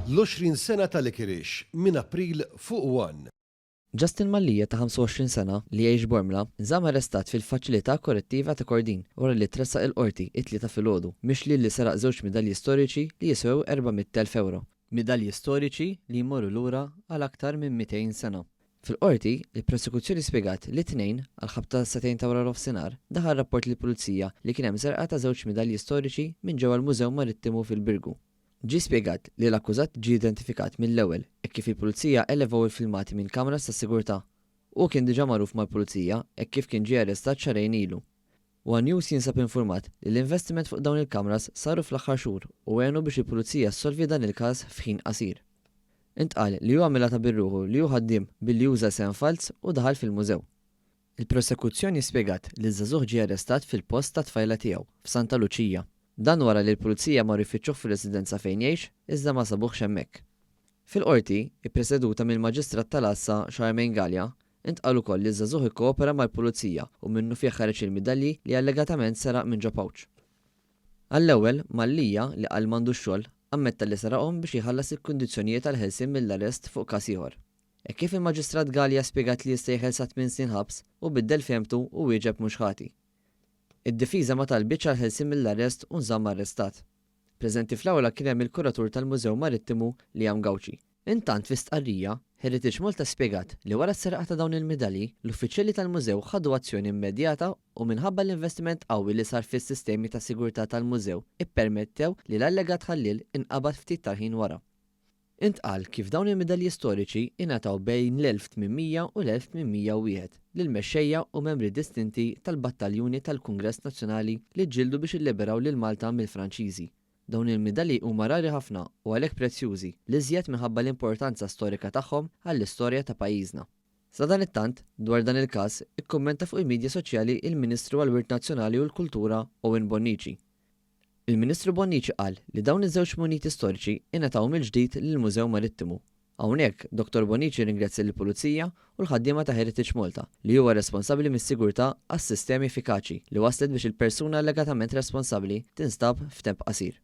l-20 sena tal-Ikirix minn April fuq 1. Justin Mallija ta' 25 sena li jgħix Bormla nżamm arrestat fil-faċilità korrettiva ta' Kordin wara li tressaq il-qorti it-tlieta filgħodu mixli li saraq żewġ midalji storiċi li jiswew 400,000 euro. Midalji storiċi li jmorru lura għal aktar minn 200 sena. Fil-qorti, il-prosekuzzjoni spjegat li tnejn għal ħabta satejn ta' wara nofsinhar daħal rapport lill-Pulizija li kien hemm serqa ta' żewġ midalji storiċi minn ġewwa l-Mużew Marittimu fil-Birgu. Ġie spjegat li l-akkużat ġie identifikat mill-ewwel hekk kif il-Pulizija elevaw il-filmati minn kameras tas-sigurtà u kien diġà magħruf mal-Pulizija hekk kif kien ġie arrestat xahrejn ilu. One News jinsab informat li l-investiment fuq dawn il-kameras saru fl-aħħar xhur u għenu biex il-Pulizija ssolvi dan il-każ f'ħin qasir. Intqal li hu għamilha ta' birruħu li hu ħaddiem billi juża sem fals u daħal fil-mużew. Il-prosekuzzjoni spjegat li żagħżugħ ġie arrestat fil-post ta' tfajla tiegħu f'Santa Luċija. Dan wara li l-Pulizija mar jfittxuh fir-residenza fejn jgħix iżda ma sabuhx hemmhekk. Fil-qorti, ippreseduta mill-Maġistrat tal-Assa Charmaine Gallia, intqal ukoll li żagħżugħ ikkoopera mal-Pulizija u minnu fih ħareġ il-midalji li allegatament seraq minn ġo pawċ. Għall-ewwel Mallija li qal m'għandux xogħol ammetta li saraqhom biex jħallas il-kundizzjonijiet tal-ħelsien mill-arrest fuq każ ieħor. Hekk kif il-Maġistrat Gallia spjegat li jista' jeħel sa 8 snin ħabs u biddel fehmtu u wieġeb mhux ħati. Id-difiża ma talbitx għal ħelsien mill-arrest u nżamm arrestat. Preżenti fl-awla kien hemm il-kuratur tal-Mużew Marittimu Liam Gawci. Intant fi stqarrija, Heritage Malta spjegat li wara s-serqa ta' dawn il-midalji, l-uffiċjali tal-mużew ħadu azzjoni immedjata u minħabba l-investiment qawwi li sar fis-sistemi ta' sigurtà tal-mużew ippermettew li l-allegat ħallil inqabad ftit tal-ħin wara. Intqal kif dawn il-midalji storiċi ingħataw bejn l-1800 u l-1801 lil mexxejja u membri distinti tal-battaljuni tal-Kungress Nazzjonali li ġġieldu biex illiberaw lil Malta mill-Franċiżi. Dawn il-midalji huma rari ħafna u għalhekk prezzjużi li żjed minħabba l-importanza storika tagħhom għall-istorja ta' pajjiżna. Sa dan it-tant, dwar dan il-każ, ikkummenta fuq il-midja soċjali il-Ministru għall-Wirt Nazzjonali u l-Kultura Owen Bonnici. Il-Ministru Bonnici qal li dawn iż-żewġ muniti storiċi ingħataw mill-ġdid lill-Mużew Marittimu. Hawnhekk, Dr. Bonnici ringrazzja lill-Pulizija u l-ħaddiema ta' Heritage Malta li huwa responsabbli mis-sigurtà għas-sistemi effikaċi li waslet biex il-persuna allegatament responsabbli tinstab f'temp qasir.